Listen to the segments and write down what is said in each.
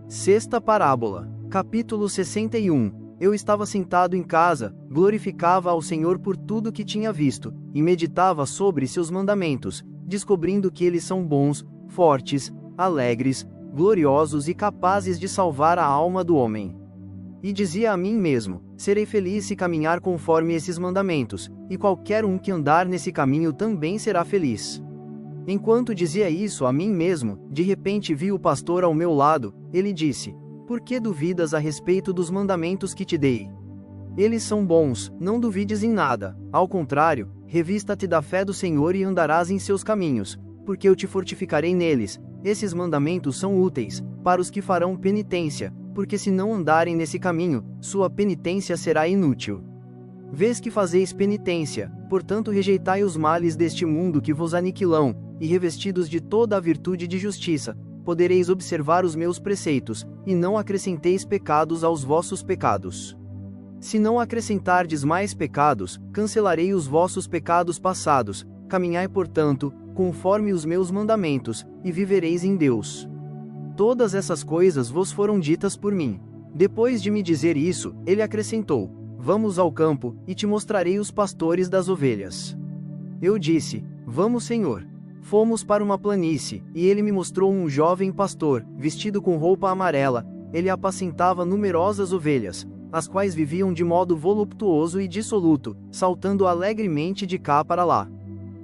Sexta parábola. Capítulo 61. Eu estava sentado em casa, glorificava ao Senhor por tudo que tinha visto, e meditava sobre seus mandamentos, descobrindo que eles são bons, fortes, alegres, gloriosos e capazes de salvar a alma do homem. E dizia a mim mesmo: serei feliz se caminhar conforme esses mandamentos, e qualquer um que andar nesse caminho também será feliz. Enquanto dizia isso a mim mesmo, de repente vi o pastor ao meu lado. Ele disse: por que duvidas a respeito dos mandamentos que te dei? Eles são bons, não duvides em nada. Ao contrário, revista-te da fé do Senhor e andarás em seus caminhos, porque eu te fortificarei neles. Esses mandamentos são úteis para os que farão penitência, porque se não andarem nesse caminho, sua penitência será inútil. Vês que fazeis penitência, portanto rejeitai os males deste mundo que vos aniquilam, e revestidos de toda a virtude de justiça, podereis observar os meus preceitos, e não acrescenteis pecados aos vossos pecados. Se não acrescentardes mais pecados, cancelarei os vossos pecados passados. Caminhai, portanto, conforme os meus mandamentos, e vivereis em Deus. Todas essas coisas vos foram ditas por mim. Depois de me dizer isso, ele acrescentou: vamos ao campo, e te mostrarei os pastores das ovelhas. Eu disse: vamos, Senhor. Fomos para uma planície, e ele me mostrou um jovem pastor, vestido com roupa amarela. Ele apacentava numerosas ovelhas, as quais viviam de modo voluptuoso e dissoluto, saltando alegremente de cá para lá.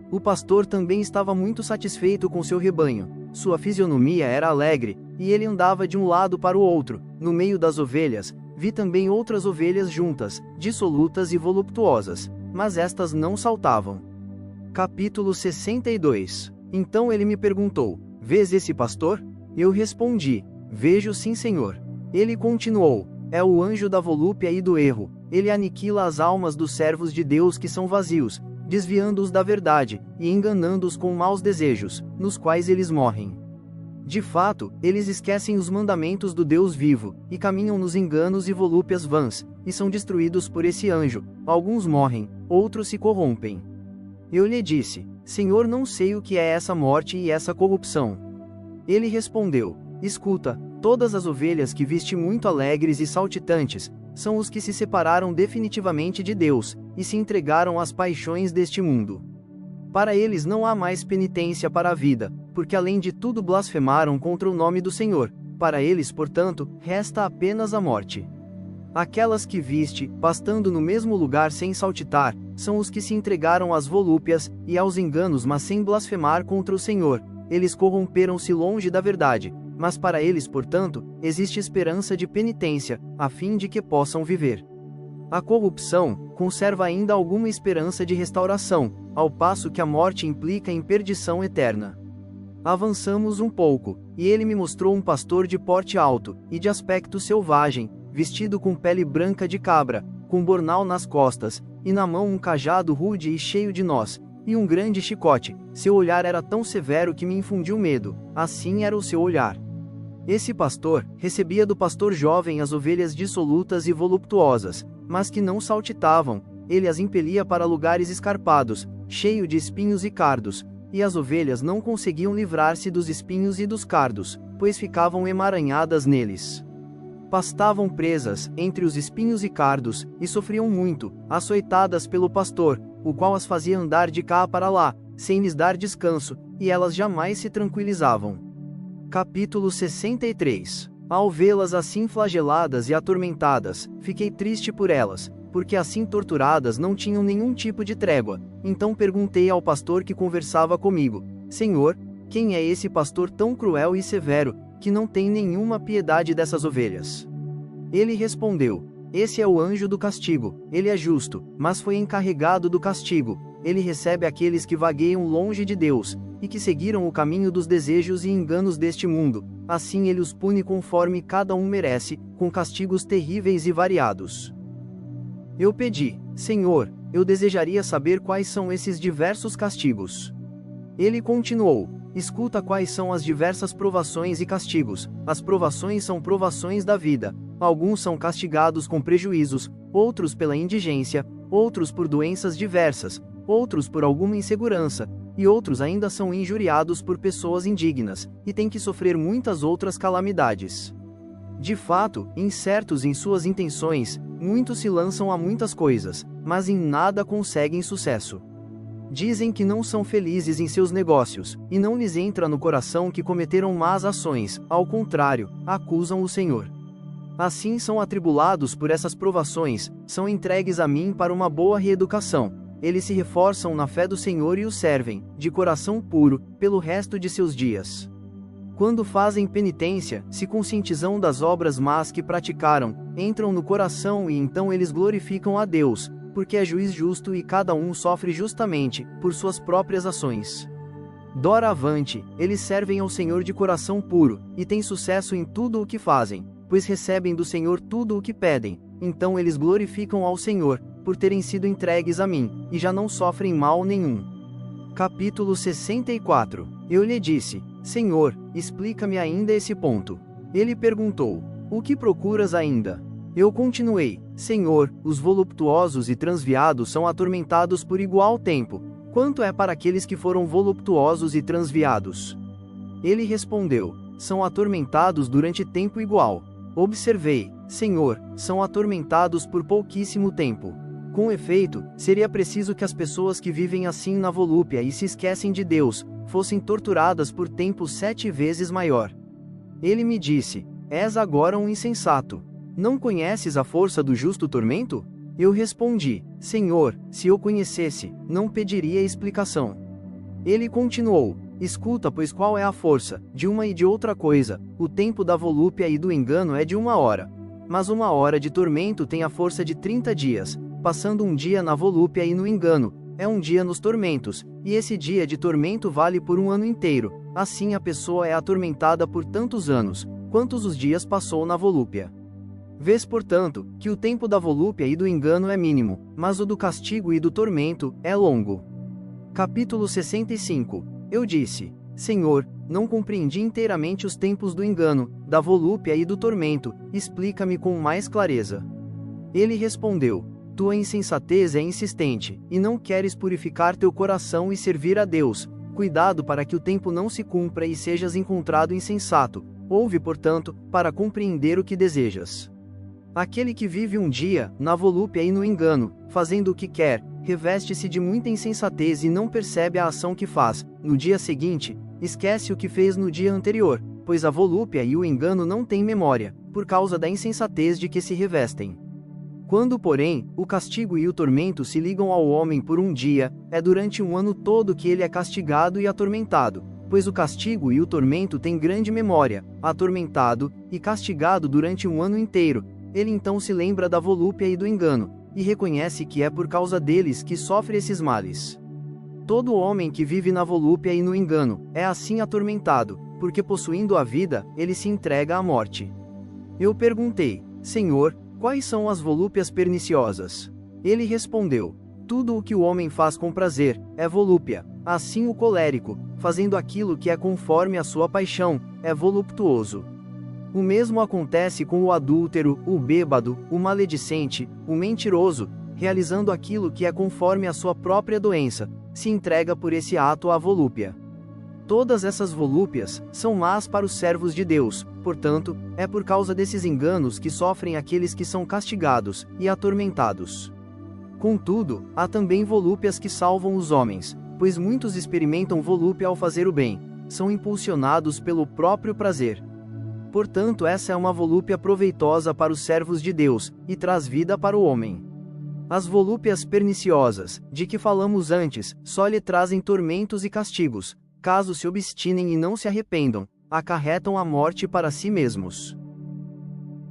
O pastor também estava muito satisfeito com seu rebanho. Sua fisionomia era alegre, e ele andava de um lado para o outro. No meio das ovelhas, vi também outras ovelhas juntas, dissolutas e voluptuosas, mas estas não saltavam. Capítulo 62. Então ele me perguntou: vês esse pastor? Eu respondi: vejo sim, Senhor. Ele continuou: é o anjo da volúpia e do erro. Ele aniquila as almas dos servos de Deus que são vazios, desviando-os da verdade, e enganando-os com maus desejos, nos quais eles morrem. De fato, eles esquecem os mandamentos do Deus vivo, e caminham nos enganos e volúpias vãs, e são destruídos por esse anjo. Alguns morrem, outros se corrompem. Eu lhe disse: Senhor, não sei o que é essa morte e essa corrupção. Ele respondeu: escuta, todas as ovelhas que viste muito alegres e saltitantes, são os que se separaram definitivamente de Deus, e se entregaram às paixões deste mundo. Para eles não há mais penitência para a vida, porque além de tudo blasfemaram contra o nome do Senhor. Para eles, portanto, resta apenas a morte. Aquelas que viste, pastando no mesmo lugar sem saltitar, são os que se entregaram às volúpias, e aos enganos, mas sem blasfemar contra o Senhor. Eles corromperam-se longe da verdade, mas para eles, portanto, existe esperança de penitência, a fim de que possam viver. A corrupção conserva ainda alguma esperança de restauração, ao passo que a morte implica em perdição eterna. Avançamos um pouco, e ele me mostrou um pastor de porte alto, e de aspecto selvagem, vestido com pele branca de cabra, com bornal nas costas, e na mão um cajado rude e cheio de nós, e um grande chicote. Seu olhar era tão severo que me infundiu medo, assim era o seu olhar. Esse pastor recebia do pastor jovem as ovelhas dissolutas e voluptuosas, mas que não saltitavam. Ele as impelia para lugares escarpados, cheio de espinhos e cardos, e as ovelhas não conseguiam livrar-se dos espinhos e dos cardos, pois ficavam emaranhadas neles. Pastavam presas entre os espinhos e cardos, e sofriam muito, açoitadas pelo pastor, o qual as fazia andar de cá para lá, sem lhes dar descanso, e elas jamais se tranquilizavam. Capítulo 63. Ao vê-las assim flageladas e atormentadas, fiquei triste por elas, porque assim torturadas não tinham nenhum tipo de trégua. Então perguntei ao pastor que conversava comigo: Senhor, quem é esse pastor tão cruel e severo, que não tem nenhuma piedade dessas ovelhas? Ele respondeu: esse é o anjo do castigo. Ele é justo, mas foi encarregado do castigo. Ele recebe aqueles que vagueiam longe de Deus, e que seguiram o caminho dos desejos e enganos deste mundo. Assim ele os pune conforme cada um merece, com castigos terríveis e variados. Eu pedi: Senhor, eu desejaria saber quais são esses diversos castigos. Ele continuou: escuta quais são as diversas provações e castigos. As provações são provações da vida. Alguns são castigados com prejuízos, outros pela indigência, outros por doenças diversas, outros por alguma insegurança, e outros ainda são injuriados por pessoas indignas, e têm que sofrer muitas outras calamidades. De fato, incertos em suas intenções, muitos se lançam a muitas coisas, mas em nada conseguem sucesso. Dizem que não são felizes em seus negócios, e não lhes entra no coração que cometeram más ações, ao contrário, acusam o Senhor. Assim são atribulados por essas provações, são entregues a mim para uma boa reeducação. Eles se reforçam na fé do Senhor e o servem, de coração puro, pelo resto de seus dias. Quando fazem penitência, se conscientizam das obras más que praticaram, entram no coração e então eles glorificam a Deus, porque é juiz justo e cada um sofre justamente, por suas próprias ações. Doravante, eles servem ao Senhor de coração puro, e têm sucesso em tudo o que fazem, pois recebem do Senhor tudo o que pedem, então eles glorificam ao Senhor, por terem sido entregues a mim, e já não sofrem mal nenhum. Capítulo 64. Eu lhe disse: Senhor, explica-me ainda esse ponto. Ele perguntou: O que procuras ainda? Eu continuei: Senhor, os voluptuosos e transviados são atormentados por igual tempo. Quanto é para aqueles que foram voluptuosos e transviados? Ele respondeu: São atormentados durante tempo igual. Observei: Senhor, são atormentados por pouquíssimo tempo. Com efeito, seria preciso que as pessoas que vivem assim na volúpia e se esquecem de Deus, fossem torturadas por tempo 7 vezes maior. Ele me disse: És agora um insensato. Não conheces a força do justo tormento? Eu respondi: Senhor, se eu conhecesse, não pediria explicação. Ele continuou: Escuta, pois qual é a força, de uma e de outra coisa, o tempo da volúpia e do engano é de 1 hora. Mas 1 hora de tormento tem a força de 30 dias, passando um dia na volúpia e no engano, é um dia nos tormentos, e esse dia de tormento vale por 1 ano inteiro, assim a pessoa é atormentada por tantos anos, quantos os dias passou na volúpia. Vês, portanto, que o tempo da volúpia e do engano é mínimo, mas o do castigo e do tormento é longo. Capítulo 65. Eu disse: Senhor, não compreendi inteiramente os tempos do engano, da volúpia e do tormento, explica-me com mais clareza. Ele respondeu: Tua insensatez é insistente, e não queres purificar teu coração e servir a Deus. Cuidado para que o tempo não se cumpra e sejas encontrado insensato. Ouve, portanto, para compreender o que desejas. Aquele que vive um dia, na volúpia e no engano, fazendo o que quer, reveste-se de muita insensatez e não percebe a ação que faz. No dia seguinte, esquece o que fez no dia anterior, pois a volúpia e o engano não têm memória, por causa da insensatez de que se revestem. Quando, porém, o castigo e o tormento se ligam ao homem por um dia, é durante 1 ano todo que ele é castigado e atormentado, pois o castigo e o tormento têm grande memória, atormentado e castigado durante 1 ano inteiro. Ele então se lembra da volúpia e do engano, e reconhece que é por causa deles que sofre esses males. Todo homem que vive na volúpia e no engano, é assim atormentado, porque possuindo a vida, ele se entrega à morte. Eu perguntei: Senhor, quais são as volúpias perniciosas? Ele respondeu: Tudo o que o homem faz com prazer, é volúpia. Assim o colérico, fazendo aquilo que é conforme a sua paixão, é voluptuoso. O mesmo acontece com o adúltero, o bêbado, o maledicente, o mentiroso, realizando aquilo que é conforme a sua própria doença, se entrega por esse ato à volúpia. Todas essas volúpias são más para os servos de Deus, portanto, é por causa desses enganos que sofrem aqueles que são castigados e atormentados. Contudo, há também volúpias que salvam os homens, pois muitos experimentam volúpia ao fazer o bem, são impulsionados pelo próprio prazer. Portanto, essa é uma volúpia proveitosa para os servos de Deus, e traz vida para o homem. As volúpias perniciosas, de que falamos antes, só lhe trazem tormentos e castigos. Caso se obstinem e não se arrependam, acarretam a morte para si mesmos.